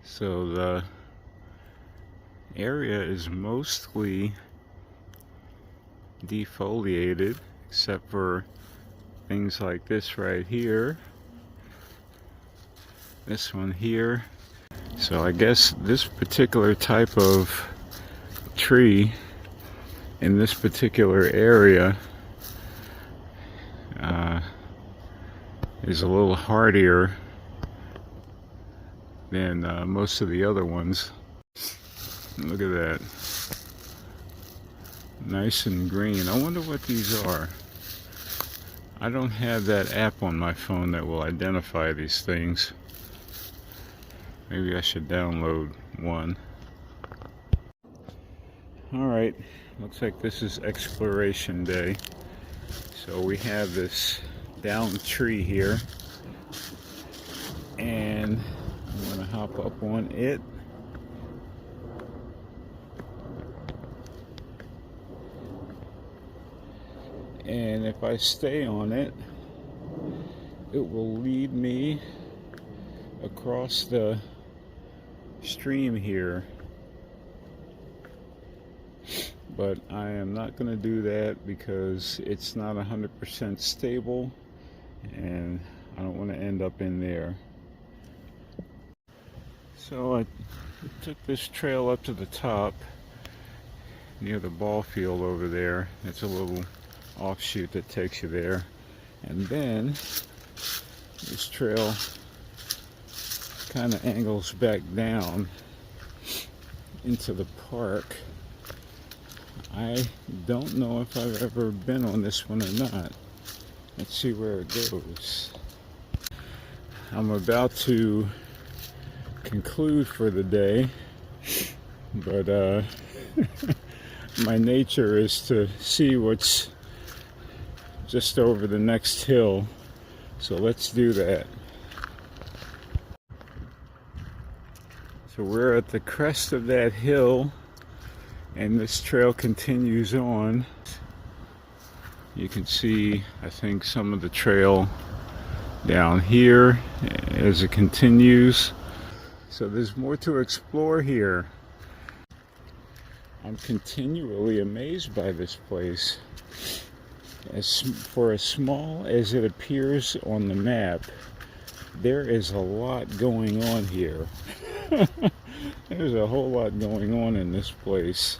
So the area is mostly defoliated except for things like this right here, this one here. So I guess this particular type of tree in this particular area is a little hardier than most of the other ones. Look at that. Nice and green. I wonder what these are. I don't have that app on my phone that will identify these things. Maybe I should download one. Alright, looks like this is exploration day. So we have this downed tree here, and I'm going to hop up on it. And if I stay on it, it will lead me across the stream here. But I am not going to do that because it's not 100% stable, and I don't want to end up in there. So I took this trail up to the top near the ball field over there. It's a little offshoot that takes you there, and then this trail kind of angles back down into the park. I don't know if I've ever been on this one or not. Let's see where it goes. I'm about to conclude for the day, but my nature is to see what's just over the next hill, so let's do that. So we're at the crest of that hill, and this trail continues on. You can see, I think, some of the trail down here as it continues. So there's more to explore here. I'm continually amazed by this place. For as small as it appears on the map, there is a lot going on here. There's a whole lot going on in this place.